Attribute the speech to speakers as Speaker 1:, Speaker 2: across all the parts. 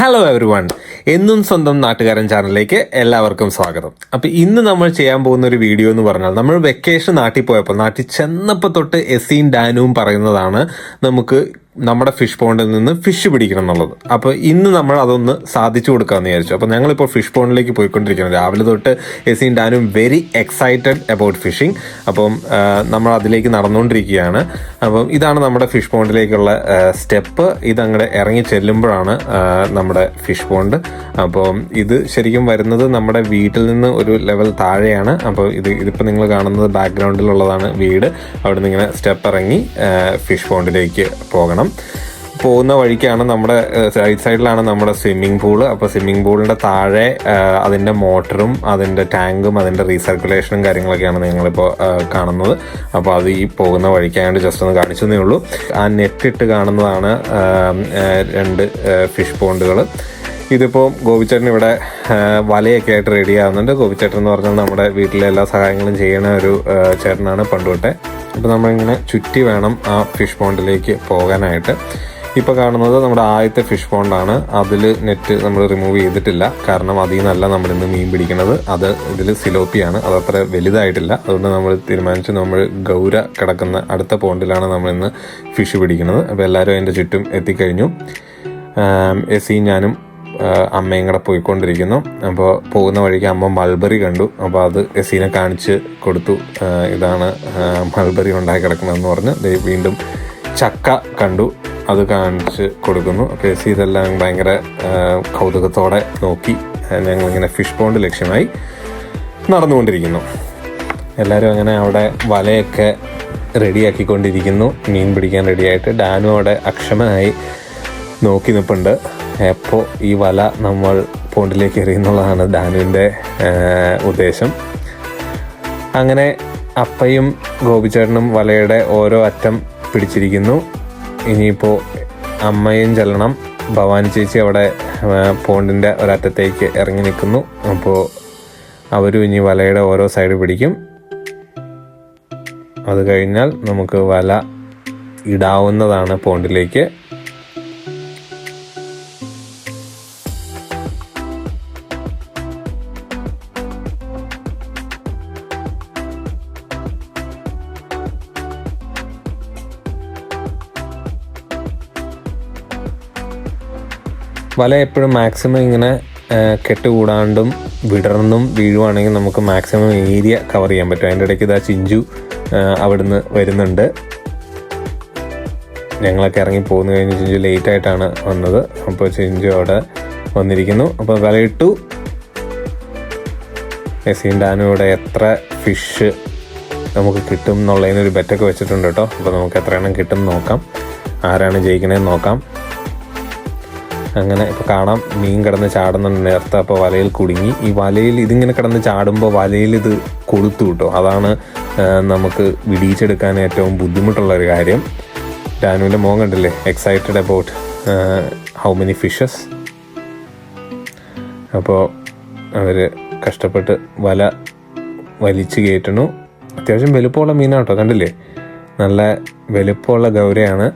Speaker 1: Hello every one, എന്നും സ്വന്തം നാട്ടുകാരൻ ചാനലിലേക്ക് എല്ലാവർക്കും സ്വാഗതം. അപ്പോൾ ഇന്ന് നമ്മൾ ചെയ്യാൻ പോകുന്ന ഒരു വീഡിയോ എന്ന് പറഞ്ഞാൽ, നമ്മൾ വെക്കേഷൻ നാട്ടിൽ ചെന്നപ്പോൾ തൊട്ട് എസിയും ഡാനുവും പറയുന്നതാണ് നമുക്ക് നമ്മുടെ ഫിഷ് പോണ്ടിൽ നിന്ന് ഫിഷ് പിടിക്കണം എന്നുള്ളത്. അപ്പോൾ ഇന്ന് നമ്മൾ അതൊന്ന് സാധിച്ചു കൊടുക്കാമെന്ന് വിചാരിച്ചു. അപ്പോൾ ഞങ്ങളിപ്പോൾ ഫിഷ് പോണ്ടിലേക്ക് പോയിക്കൊണ്ടിരിക്കുകയാണ്. രാവിലെ തൊട്ട് എസിയും ഡാനും വെരി എക്സൈറ്റഡ് അബൌട്ട് ഫിഷിംഗ്. അപ്പം നമ്മൾ അതിലേക്ക് നടന്നുകൊണ്ടിരിക്കുകയാണ്. അപ്പം ഇതാണ് നമ്മുടെ ഫിഷ് പോണ്ടിലേക്കുള്ള സ്റ്റെപ്പ്. ഇതങ്ങടെ ഇറങ്ങി ചെല്ലുമ്പോഴാണ് നമ്മുടെ ഫിഷ് പോണ്ട്. അപ്പോൾ ഇത് ശരിക്കും വരുന്നത് നമ്മുടെ വീട്ടിൽ നിന്ന് ഒരു ലെവൽ താഴെയാണ്. അപ്പോൾ ഇതിപ്പോൾ നിങ്ങൾ കാണുന്നത് ബാക്ക്ഗ്രൗണ്ടിലുള്ളതാണ് വീട്. അവിടെ നിന്ന് ഇങ്ങനെ സ്റ്റെപ്പ് ഇറങ്ങി ഫിഷ് പോണ്ടിലേക്ക് പോകണം. പോകുന്ന വഴിക്കാണ് നമ്മുടെ റൈറ്റ് സൈഡിലാണ് നമ്മുടെ സ്വിമ്മിംഗ് പൂള്. അപ്പോൾ സ്വിമ്മിംഗ് പൂളിൻ്റെ താഴെ അതിൻ്റെ മോട്ടറും അതിൻ്റെ ടാങ്കും അതിൻ്റെ റീസർക്കുലേഷനും കാര്യങ്ങളൊക്കെയാണ് നിങ്ങളിപ്പോൾ കാണുന്നത്. അപ്പോൾ അത് ഈ പോകുന്ന വഴിക്കായതുകൊണ്ട് ജസ്റ്റ് ഒന്ന് കാണിച്ചതേ ഉള്ളൂ. ആ നെറ്റിട്ട് കാണുന്നതാണ് രണ്ട് ഫിഷ് പോണ്ടുകൾ. ഇതിപ്പോൾ ഗോപിച്ചേട്ടൻ ഇവിടെ വലയൊക്കെ ആയിട്ട് റെഡി ആകുന്നുണ്ട്. ഗോപിച്ചേട്ടൻ എന്ന് പറഞ്ഞാൽ നമ്മുടെ വീട്ടിലെ എല്ലാ സഹായങ്ങളും ചെയ്യണ ഒരു ചേട്ടനാണ് പണ്ടുതൊട്ടേ. അപ്പോൾ നമ്മളിങ്ങനെ ചുറ്റി വേണം ആ ഫിഷ് പോണ്ടിലേക്ക് പോകാനായിട്ട്. ഇപ്പോൾ കാണുന്നത് നമ്മുടെ ആദ്യത്തെ ഫിഷ് പോണ്ടാണ്. അതിൽ നെറ്റ് നമ്മൾ റിമൂവ് ചെയ്തിട്ടില്ല, കാരണം അതിൽ നിന്നല്ല നമ്മളിന്ന് മീൻ പിടിക്കുന്നത്. ഇതിൽ സിലോപ്പിയാണ്, അതത്ര വലുതായിട്ടില്ല. അതുകൊണ്ട് നമ്മൾ തീരുമാനിച്ചു നമ്മൾ ഗൗര കിടക്കുന്ന അടുത്ത പോണ്ടിലാണ് നമ്മളിന്ന് ഫിഷ് പിടിക്കുന്നത്. അപ്പോൾ എല്ലാവരും അതിൻ്റെ ചുറ്റും എത്തിക്കഴിഞ്ഞു. എസിയും ഞാനും അമ്മയും കൂടെ പോയിക്കൊണ്ടിരിക്കുന്നു. അപ്പോൾ പോകുന്ന വഴിക്ക് അമ്മ മൾബറി കണ്ടു. അപ്പോൾ അത് എസീനെ കാണിച്ച് കൊടുത്തു. ഇതാണ് മൾബറി ഉണ്ടാക്കി കിടക്കണമെന്ന് പറഞ്ഞ് വീണ്ടും ചക്ക കണ്ടു, അത് കാണിച്ച് കൊടുക്കുന്നു. അപ്പോൾ എസി ഇതെല്ലാം ഭയങ്കര കൗതുകത്തോടെ നോക്കി ഞങ്ങളിങ്ങനെ ഫിഷ് പോണ്ട് ലക്ഷ്യമായി നടന്നുകൊണ്ടിരിക്കുന്നു. എല്ലാവരും അങ്ങനെ അവിടെ വലയൊക്കെ റെഡിയാക്കിക്കൊണ്ടിരിക്കുന്നു. മീൻ പിടിക്കാൻ റെഡിയായിട്ട് ഡാനു അവിടെ അക്ഷമനായി നോക്കി നിൽപ്പുണ്ട്. എപ്പോൾ ഈ വല നമ്മൾ പോണ്ടിലേക്ക് എറിയുന്നുള്ളതാണ് ഡാനുവിൻ്റെ ഉദ്ദേശം. അങ്ങനെ അപ്പയും ഗോപിച്ചേട്ടനും വലയുടെ ഓരോ അറ്റം പിടിച്ചിരിക്കുന്നു. ഇനിയിപ്പോൾ അമ്മയും ചെല്ലണം. ഭവാനി ചേച്ചി അവിടെ പോണ്ടിൻ്റെ ഒരറ്റത്തേക്ക് ഇറങ്ങി നിൽക്കുന്നു. അപ്പോൾ അവരും ഇനി വലയുടെ ഓരോ സൈഡ് പിടിക്കും. അത് കഴിഞ്ഞാൽ നമുക്ക് വല ഇടാവുന്നതാണ് പോണ്ടിലേക്ക്. വല എപ്പോഴും മാക്സിമം ഇങ്ങനെ കെട്ടുകൂടാണ്ടും വിടർന്നും വീഴുവാണെങ്കിൽ നമുക്ക് മാക്സിമം ഏരിയ കവർ ചെയ്യാൻ പറ്റും. അതിൻ്റെ ഇടയ്ക്ക് ഇതാ ചിഞ്ചു അവിടുന്ന് വരുന്നുണ്ട്. ഞങ്ങളൊക്കെ ഇറങ്ങി പോകുന്ന കഴിഞ്ഞ് ചിഞ്ചു ലേറ്റായിട്ടാണ് വന്നത്. അപ്പോൾ ചിഞ്ചു അവിടെ വന്നിരിക്കുന്നു. അപ്പോൾ വലയിട്ടു. എസിയും ഡാനും ഇവിടെ എത്ര ഫിഷ് നമുക്ക് കിട്ടും എന്നുള്ളതിനൊരു ബെറ്റൊക്കെ വെച്ചിട്ടുണ്ട് കേട്ടോ. അപ്പോൾ നമുക്ക് എത്ര എണ്ണം കിട്ടും നോക്കാം, ആരാണ് ജയിക്കണേന്ന് നോക്കാം. അങ്ങനെ ഇപ്പോൾ കാണാം മീൻ കിടന്ന് ചാടുന്നുണ്ട് നേരത്തെ. അപ്പോൾ വലയിൽ കുടുങ്ങി. ഈ വലയിൽ ഇതിങ്ങനെ കിടന്ന് ചാടുമ്പോൾ വലയിൽ ഇത് കൊളുത്തു കിട്ടോ. അതാണ് നമുക്ക് വിടിയിച്ചെടുക്കാൻ ഏറ്റവും ബുദ്ധിമുട്ടുള്ളൊരു കാര്യം. ഡാനുവിൻ്റെ മോൻ കണ്ടില്ലേ, excited about how many fishes. അപ്പോൾ അവർ കഷ്ടപ്പെട്ട് വല വലിച്ചു കയറ്റണു. അത്യാവശ്യം വലുപ്പമുള്ള മീനാട്ടോ, കണ്ടില്ലേ, നല്ല വലുപ്പമുള്ള ഗൗരയാണ്.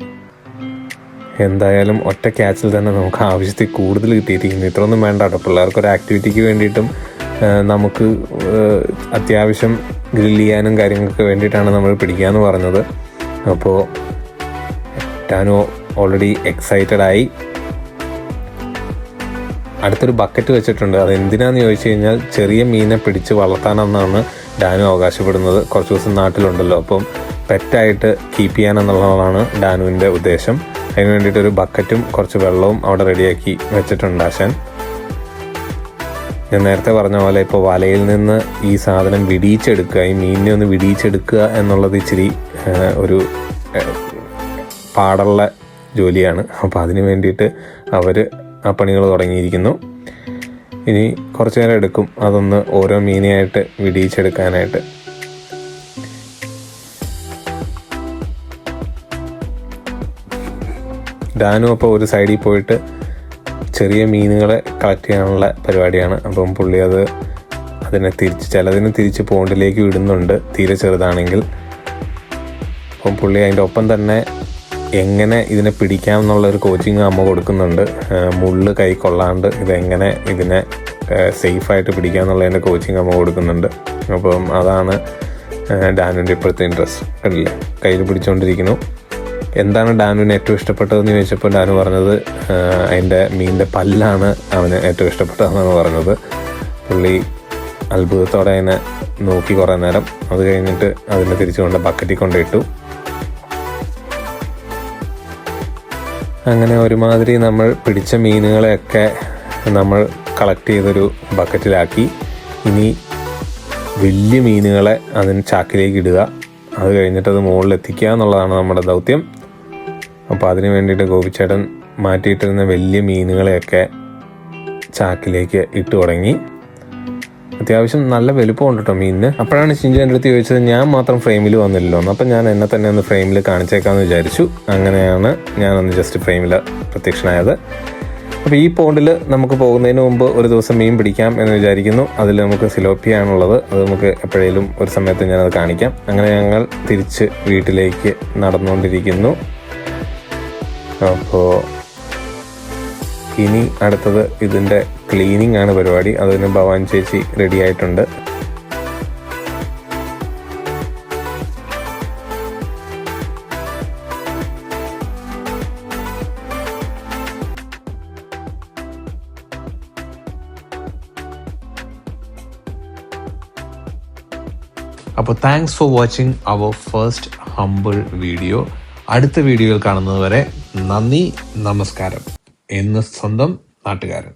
Speaker 1: എന്തായാലും ഒറ്റ ക്യാച്ചിൽ തന്നെ നമുക്ക് ആവശ്യത്തിൽ കൂടുതൽ കിട്ടിയിരിക്കുന്നു. ഇത്രയൊന്നും വേണ്ട കേട്ടോ. പിള്ളേർക്കൊരു ആക്ടിവിറ്റിക്ക് വേണ്ടിയിട്ടും നമുക്ക് അത്യാവശ്യം ഗ്രില്ല് ചെയ്യാനും കാര്യങ്ങൾക്ക് വേണ്ടിയിട്ടാണ് നമ്മൾ പിടിക്കാമെന്ന് പറഞ്ഞത്. അപ്പോൾ ഡാനു ഓൾറെഡി എക്സൈറ്റഡായി. അടുത്തൊരു ബക്കറ്റ് വെച്ചിട്ടുണ്ട്. അതെന്തിനാന്ന് ചോദിച്ചു കഴിഞ്ഞാൽ ചെറിയ മീനെ പിടിച്ച് വളർത്താനെന്നാണ് ഡാനു അവകാശപ്പെടുന്നത്. കുറച്ച് ദിവസം നാട്ടിലുണ്ടല്ലോ, അപ്പം പെറ്റായിട്ട് കീപ്പ് ചെയ്യാനെന്നുള്ളതാണ് ഡാനുവിൻ്റെ ഉദ്ദേശം. അതിന് വേണ്ടിയിട്ടൊരു ബക്കറ്റും കുറച്ച് വെള്ളവും അവിടെ റെഡിയാക്കി വെച്ചിട്ടുണ്ട് ആശാൻ. ഞാൻ നേരത്തെ പറഞ്ഞ പോലെ ഇപ്പോൾ വലയിൽ നിന്ന് ഈ സാധനം വിടിയിച്ചെടുക്കുക, ഈ മീനിനെ ഒന്ന് വിടിയിച്ചെടുക്കുക എന്നുള്ളത് ഇച്ചിരി ഒരു പാടുള്ള ജോലിയാണ്. അപ്പോൾ അതിന് വേണ്ടിയിട്ട് അവർ ആ പണികൾ തുടങ്ങിയിരിക്കുന്നു. ഇനി കുറച്ച് നേരം എടുക്കും അതൊന്ന് ഓരോ മീനെയായിട്ട് വിടിയിച്ചെടുക്കാനായിട്ട്. ഡാനു അപ്പോൾ ഒരു സൈഡിൽ പോയിട്ട് ചെറിയ മീനുകളെ കളക്ട് ചെയ്യാനുള്ള പരിപാടിയാണ്. അപ്പം പുള്ളി അതിനെ ചിലതിനെ തിരിച്ച് പോണ്ടിലേക്ക് വിടുന്നുണ്ട്, തീരെ ചെറുതാണെങ്കിൽ. അപ്പം പുള്ളി അതിൻ്റെ ഒപ്പം തന്നെ എങ്ങനെ ഇതിനെ പിടിക്കാം എന്നുള്ളൊരു കോച്ചിങ് അമ്മ കൊടുക്കുന്നുണ്ട്. മുള്ള് കൈ കൊള്ളാണ്ട് ഇതെങ്ങനെ ഇതിനെ സേഫായിട്ട് പിടിക്കുക എന്നുള്ളതിൻ്റെ കോച്ചിങ് അമ്മ കൊടുക്കുന്നുണ്ട്. അപ്പം അതാണ് ഡാനുവിൻ്റെ ഇപ്പോഴത്തെ ഇൻട്രസ്റ്റ്. കണ്ടില്ലേ, കയ്യിൽ പിടിച്ചുകൊണ്ടിരിക്കുന്നു. എന്താണ് ഡാനുവിന് ഏറ്റവും ഇഷ്ടപ്പെട്ടതെന്ന് ചോദിച്ചപ്പോൾ ഡാനു പറഞ്ഞത് അതിൻ്റെ മീനിൻ്റെ പല്ലാണ് അവന് ഏറ്റവും ഇഷ്ടപ്പെട്ടതെന്നാണ് പറഞ്ഞത്. പുള്ളി അത്ഭുതത്തോടെ അതിനെ നോക്കി കുറേ നേരം. അത് കഴിഞ്ഞിട്ട് അതിനെ തിരിച്ചുകൊണ്ട് ബക്കറ്റിൽ കൊണ്ടിട്ടു. അങ്ങനെ ഒരുമാതിരി നമ്മൾ പിടിച്ച മീനുകളെയൊക്കെ നമ്മൾ കളക്ട് ചെയ്തൊരു ബക്കറ്റിലാക്കി. ഇനി വലിയ മീനുകളെ അതിന് ചാക്കിലേക്ക് ഇടുക, അത് കഴിഞ്ഞിട്ട് അത് മുകളിലെത്തിക്കുക എന്നുള്ളതാണ് നമ്മുടെ ദൗത്യം. അപ്പോൾ അതിന് വേണ്ടിയിട്ട് ഗോപിച്ചേട്ടൻ മാറ്റിയിട്ടിരുന്ന വലിയ മീനുകളെയൊക്കെ ചാക്കിലേക്ക് ഇട്ട് തുടങ്ങി. അത്യാവശ്യം നല്ല വലുപ്പമുണ്ട് കേട്ടോ മീനിന്. അപ്പോഴാണ് ചിഞ്ചു എൻ്റെ അടുത്ത് ചോദിച്ചത് ഞാൻ മാത്രം ഫ്രെയിമിൽ വന്നില്ലല്ലോ എന്ന്. അപ്പം ഞാൻ എന്നെ തന്നെ ഒന്ന് ഫ്രെയിമിൽ കാണിച്ചേക്കാമെന്ന് വിചാരിച്ചു. അങ്ങനെയാണ് ഞാനൊന്ന് ജസ്റ്റ് ഫ്രെയിമിൽ പ്രത്യക്ഷനായത്. അപ്പോൾ ഈ പോണ്ടിൽ നമുക്ക് പോകുന്നതിന് മുമ്പ് ഒരു ദിവസം മീൻ പിടിക്കാം എന്ന് വിചാരിക്കുന്നു. അതിൽ നമുക്ക് സിലോപ്പിയാണുള്ളത്. അത് നമുക്ക് എപ്പോഴേലും ഒരു സമയത്ത് ഞാനത് കാണിക്കാം. അങ്ങനെ ഞങ്ങൾ തിരിച്ച് വീട്ടിലേക്ക് നടന്നുകൊണ്ടിരിക്കുന്നു. അപ്പോൾ ഇനി അടുത്തത് ഇതിൻ്റെ ക്ലീനിങ് ആണ് പരിപാടി. അതിന് ഭവാൻ ചേച്ചി റെഡി ആയിട്ടുണ്ട്.
Speaker 2: അപ്പോൾ thanks for watching our first humble video. അടുത്ത വീഡിയോയിൽ കാണുന്നത് വരെ നന്ദി, നമസ്കാരം. എന്ന് സ്വന്തം നാട്ടുകാരൻ.